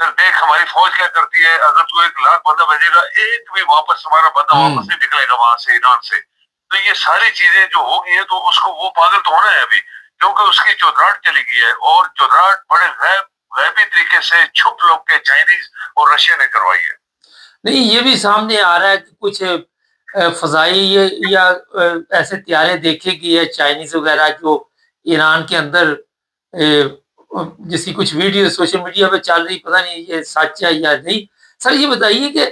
پھر دیکھ ہماری فوج کیا کرتی ہے، اگر تو 1,00,000 بندہ بھیجے گا ایک بھی واپس ہمارا بندہ واپس نہیں نکلے گا وہاں سے ایران سے. تو یہ ساری چیزیں جو ہو گئی ہیں تو اس کو وہ پاگل تو ہونا ہے ابھی، کیونکہ اس کی چودراہٹ چلی گئی ہے، اور چودراہٹ بڑے غیبی طریقے سے چھپ لوگ کے چائنیز اور رشیا نے کروائی ہے. نہیں، یہ بھی سامنے آ رہا ہے کہ کچھ فضائی یا ایسے طیارے دیکھے گئے ہیں چائنیز وغیرہ جو ایران کے اندر جس کی کچھ ویڈیو سوشل میڈیا پہ چل رہی، پتہ نہیں یہ سچ ہے یا نہیں. سر یہ بتائیے کہ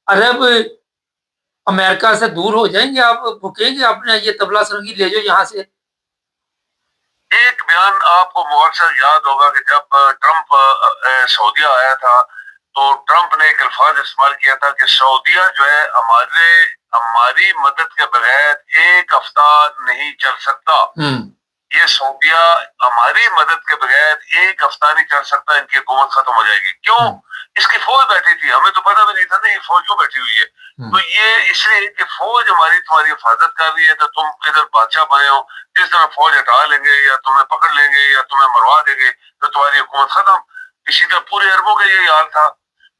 عرب امریکہ سے دور ہو جائیں گے، آپ رکیں گے اپنے یہ طبلہ سرنگی لے جاؤ یہاں سے؟ ایک بیان آپ کو مؤثر یاد ہوگا کہ جب ٹرمپ سعودیہ آیا تھا تو ٹرمپ نے ایک الفاظ استعمال کیا تھا کہ سعودیہ جو ہے ہماری مدد کے بغیر ایک ہفتہ نہیں چل سکتا. یہ سعودیہ ہماری مدد کے بغیر ایک ہفتہ نہیں چل سکتا، ان کی حکومت ختم ہو جائے گی. کیوں؟ اس کی فوج بیٹھی تھی، ہمیں تو پتہ بھی نہیں تھا نا یہ فوج کیوں بیٹھی ہوئی ہے. تو یہ اس لیے کہ فوج تمہاری حفاظت کر رہی ہے، تو تم ادھر بادشاہ بنے ہو، جس طرح فوج ہٹا لیں گے یا تمہیں پکڑ لیں گے یا تمہیں مروا دیں گے تو تمہاری حکومت ختم. اسی طرح پورے عربوں کا یہی حال تھا.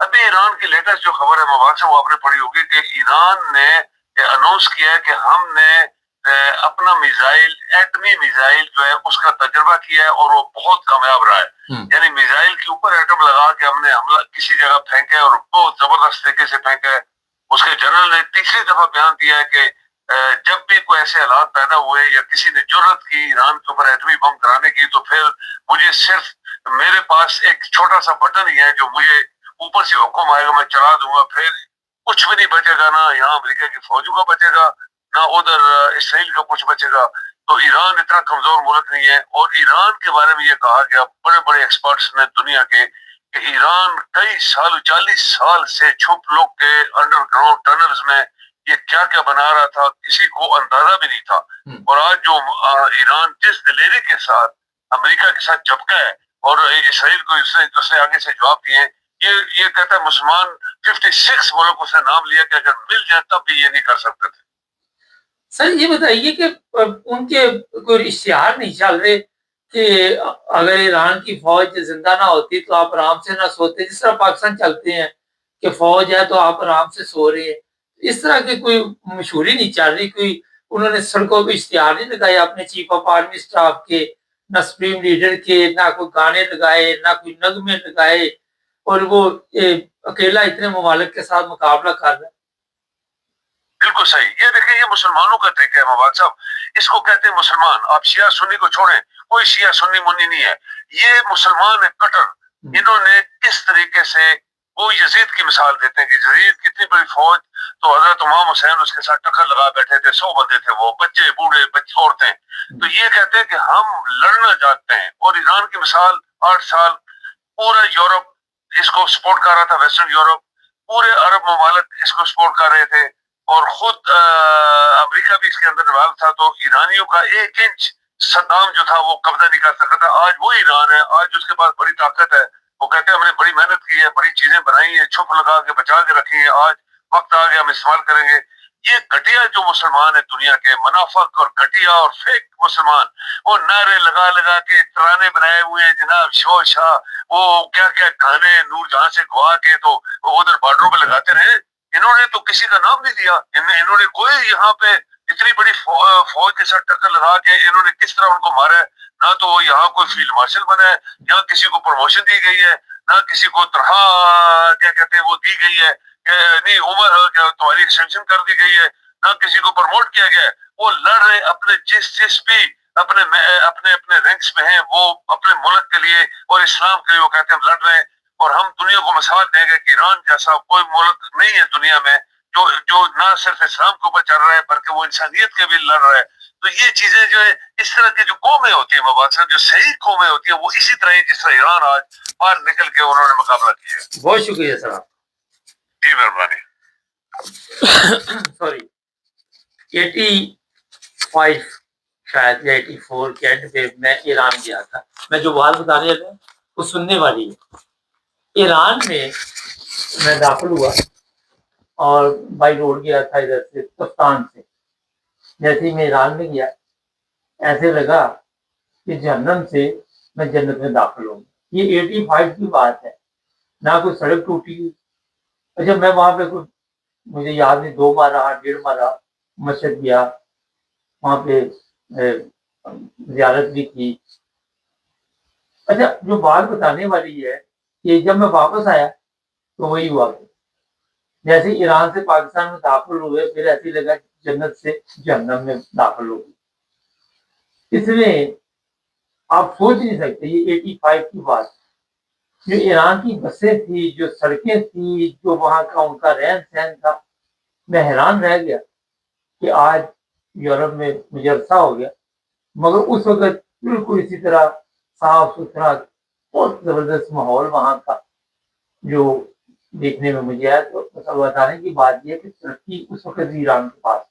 ابھی ایران کی لیٹسٹ جو خبر ہے مبارک سے وہ آپ نے پڑھی ہوگی کہ ایران نے اناؤنس کیا ہے کہ ہم نے اپنا میزائل، ایٹمی میزائل جو ہے اس کا تجربہ کیا ہے اور وہ بہت کامیاب رہا ہے. یعنی میزائل کے اوپر ایٹم لگا کے ہم نے حملہ کسی جگہ پھینکا ہے اور بہت زبردست طریقے سے پھینکا ہے. اس کے جنرل نے تیسری دفعہ بیان دیا ہے کہ جب بھی کوئی ایسے حالات پیدا ہوئے یا کسی نے جرأت کی ایران کے اوپر ایٹمی بم کرانے کی تو پھر مجھے صرف میرے پاس ایک چھوٹا سا بٹن ہی ہے جو مجھے اوپر سے حکم آئے گا میں چلا دوں گا، پھر کچھ بھی نہیں بچے گا، نہ یہاں امریکہ کی فوجوں کا بچے گا نہ ادھر اسرائیل کا کچھ بچے گا. تو ایران اتنا کمزور ملک نہیں ہے. اور ایران کے بارے میں یہ کہا گیا بڑے بڑے ایکسپرٹس نے دنیا کے کہ ایران کئی سال 40 سال سے چھپ لوگ کے انڈر گراؤنڈ ٹنلز میں یہ کیا کیا بنا رہا تھا کسی کو اندازہ بھی نہیں تھا. اور آج جو ایران جس دلیری کے ساتھ امریکہ کے ساتھ چپکا ہے اور اسرائیل کو اس نے آگے سے جواب دیے، یہ کہتا ہے مسلمان 56 ملکوں سے نام لیا کہ اگر مل جائے تب بھی یہ نہیں کر سکتے تھے. سر یہ بتائیے کہ ان کے کوئی اشتہار نہیں چل رہے کہ اگر ایران کی فوج زندہ نہ ہوتی تو آپ آرام سے نہ سوتے، جس طرح پاکستان چلتے ہیں کہ فوج ہے تو آپ آرام سے سو رہے ہیں، اس طرح کی کوئی مشہوری نہیں چل رہی، کوئی انہوں نے سڑکوں پہ اشتہار نہیں لگائے اپنے چیف آف آرمی اسٹاف کے، نہ سپریم لیڈر کے، نہ کوئی گانے لگائے، نہ کوئی نغمے لگائے، اور وہ اکیلا اتنے ممالک کے ساتھ مقابلہ کر رہا ہے. بالکل صحیح. یہ دیکھیں یہ مسلمانوں کا طریقہ ہے مبارک صاحب، اس کو کہتے ہیں مسلمان. آپ شیعہ سنی کو چھوڑیں، کوئی شیعہ سنی منی نہیں ہے، یہ مسلمان ہے کٹر. انہوں نے کس طریقے سے وہ یزید کی مثال دیتے ہیں کہ یزید کتنی بڑی فوج، تو حضرت امام حسین اس کے ساتھ ٹکر لگا بیٹھے تھے، 100 بندے تھے، وہ بچے بوڑھے عورتیں. تو یہ کہتے ہیں کہ ہم لڑنا چاہتے ہیں. اور ایران کی مثال 8 سال پورا یورپ اس کو سپورٹ کر رہا تھا، ویسٹرن یورپ پورے عرب ممالک اس کو سپورٹ کر رہے تھے، اور خود امریکہ بھی اس کے اندر انوالو تھا. تو ایرانیوں کا 1 انچ صدام جو تھا وہ قبضہ نہیں کر سکتا تھا. آج وہ ایران ہے، آج اس کے پاس بڑی طاقت ہے. وہ کہتے ہیں ہم نے بڑی محنت کی ہے، بڑی چیزیں بنائی ہیں، چھپ لگا کے بچا کے رکھی ہیں، آج وقت آ گیا ہم استعمال کریں گے. یہ گھٹیا جو مسلمان ہیں دنیا کے منافق اور گھٹیا اور فیک مسلمان، وہ نعرے لگا لگا کے ترانے بنائے ہوئے ہیں جناب، شو شاہ، وہ کیا کیا گانے نور جہاں سے گوا کے تو وہ ادھر بارڈروں پہ لگاتے رہے. انہوں نے تو کسی کا نام نہیں دیا. انہوں نے کوئی یہاں پہ اتنی بڑی فوج کے ساتھ ٹکر لگا کے انہوں نے کس طرح ان کو مارا ہے. نہ تو وہ یہاں کوئی فیلڈ مارشل بنا ہے، نہ کسی کو پروموشن دی گئی ہے، نہ کسی کو طرح کیا کہتے ہیں وہ دی گئی ہے کہ نہیں عمر تمہاری ایکسٹینشن کر دی گئی ہے، نہ کسی کو پروموٹ کیا گیا ہے. وہ لڑ رہے اپنے جس بھی اپنے اپنے رینکس میں ہیں، وہ اپنے ملک کے لیے اور اسلام کے لیے وہ کہتے ہیں ہم لڑ رہے ہیں. اور ہم دنیا کو مثال دیں گے کہ ایران جیسا کوئی ملک نہیں ہے دنیا میں جو نہ صرف اسلام کے اوپر چل رہا ہے بلکہ وہ انسانیت کے بھی لڑ رہا ہے. تو یہ چیزیں جو ہے اس طرح کی جو قومیں ہوتی ہیں مبارک صاحب، جو صحیح قومیں ہوتی ہیں وہ اسی طرح جس طرح ایران آج باہر نکل کے انہوں نے مقابلہ کیا ہے. بہت شکریہ سر آپ. جی مہربانی. سوری 85 شاید یا 84 کے اینڈ پہ میں ایران گیا تھا. میں جو بات بتا رہے تھے وہ سننے والی ہے. ایران میں داخل ہوا اور بائی روڈ گیا تھا ادھر سے کفتان سے. جیسے ہی میں ایران میں گیا ایسے لگا کہ جہنم سے میں جنت میں داخل ہوں. یہ 85 کی بات ہے. نہ کوئی سڑک ٹوٹی ہوئی. اچھا میں وہاں پہ کوئی مجھے یاد نہیں 2 ماہ رہا 1.5 ماہ رہا, مسجد گیا, وہاں پہ زیارت بھی کی. اچھا جو بات بتانے والی ہے کہ جب میں واپس آیا تو وہی ہوا کہ جیسے ایران سے پاکستان میں داخل ہوئے پھر ایسے لگا جنت سے جہنم میں داخل ہو گئی. اس میں آپ سوچ نہیں سکتے, یہ 85 کی بات, جو ایران کی بسیں تھی, جو سڑکیں تھی, جو وہاں کا ان کا رہن سہن تھا, میں حیران رہ گیا کہ آج یورپ میں مجھے عرصہ ہو گیا مگر اس وقت بالکل اسی طرح صاف ستھرا بہت زبردست ماحول وہاں کا جو دیکھنے میں مجھے آیا. تو بتانے کی بات یہ کہ ترقی اس وقت ایران کے پاس,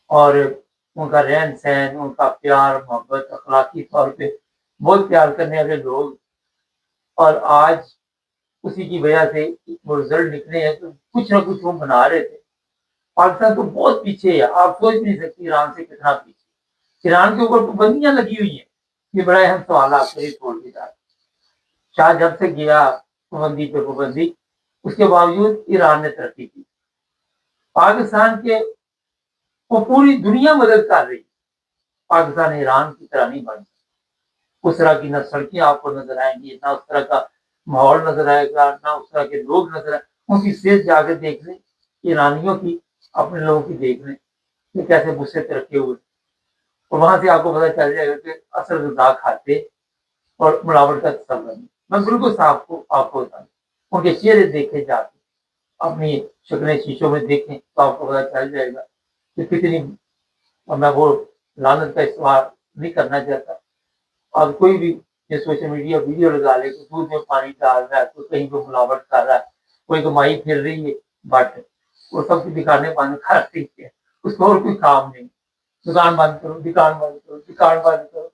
اور ان کا رہن سہن, ان کا پیار محبت, اخلاقی طور پہ بہت پیار کرنے والے لوگ, اور آج اسی کی وجہ سے وہ رزلٹ نکلے ہیں. تو کچھ نہ کچھ وہ بنا رہے تھے. پاکستان تو بہت پیچھے ہے, آپ سوچ نہیں سکتے ایران سے کتنا پیچھے. ایران کے اوپر پابندیاں لگی ہوئی ہیں, یہ بڑا اہم سوال آپ سے چھوڑ کے جا. شاہ جب سے گیا پابندی پہ پابندی, اس کے باوجود ایران نے ترقی کی. پاکستان کے وہ پوری دنیا مدد کر رہی, پاکستان ایران کی طرح نہیں بن سکتا. اس طرح کی نہ سڑکیں آپ کو نظر آئیں گی, نہ اس طرح کا ماحول نظر آئے گا, نہ اس طرح کے لوگ نظر آئے. ان کی صحت جا کے دیکھ لیں, ایرانیوں کی, اپنے لوگوں کی دیکھ لیں کہ کیسے غصے ترقے ہوئے. اور وہاں سے آپ کو پتہ چل جائے گا کہ اصل غذا کھاتے اور ملاوٹ کا تصور نہیں. میں بالکل صاف کو آپ کو بتاؤں, ان کے چہرے دیکھے جاتے, اپنی شکلیں شیشوں میں دیکھیں تو آپ کو پتہ چل جائے گا کہ کتنی, اور میں وہ لعنت کا استعمال نہیں کرنا چاہتا. اور کوئی بھی یہ سوشل میڈیا ویڈیو لگا لے کہ دودھ میں پانی ڈال رہا ہے, کوئی کہیں پہ ملاوٹ کر رہا ہے, کوئی کمائی پھر رہی ہے, بٹ وہ سب کی دکانیں بند کر رہی ہے, اس کو اور کوئی کام نہیں. دکان بند کرو, دکان بند کرو, دکان بند کرو.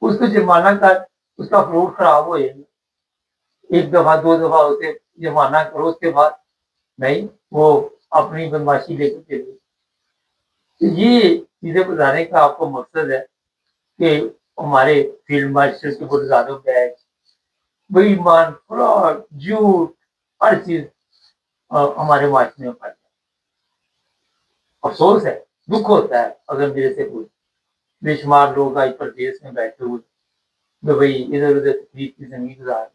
اس کو جرمانہ کر, اس کا فروٹ خراب ہو جائے گا. 1 دفعہ 2 دفعہ ہوتے جرمانہ کرو, اس کے بعد نہیں, وہ اپنی بدماشی لے کے چلے. یہ چیزیں بتانے کا آپ کو مقصد ہے کہ ہمارے فیلڈ مارشل کے گلزاروں بیچ, بے ایمان, فراڈ, جھوٹ, ہر چیز ہمارے معاشرے میں پڑ جائے. افسوس ہے, دکھ ہوتا ہے اگر میرے سے کوئی بے شمار لوگ آج پردیش میں بیٹھے ہوئے کہ بھائی ادھر ادھر تکلیف کی زندگی گزار,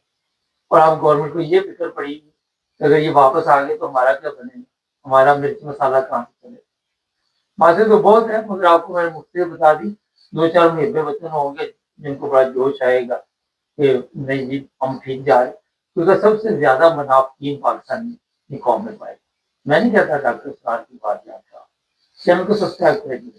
اور آپ گورنمنٹ کو یہ فکر پڑی کہ اگر یہ واپس آ گئے تو ہمارا کیا بنے گا, ہمارا مرچ مسالہ کہاں سے چلے. باتیں تو بہت ہیں مگر آپ کو میں نے مختلف بتا دی. 2-4 محبے وطن ہوں گے جن کو بڑا جوش آئے گا کہ نہیں جی ہم ٹھیک جا رہے, کیونکہ سب سے زیادہ منافقین پاکستانی قوم میں پائے. میں نہیں کہتا ڈاکٹر اسرار کی بات یاد تھا. چینل کو سبسکرائب کریں.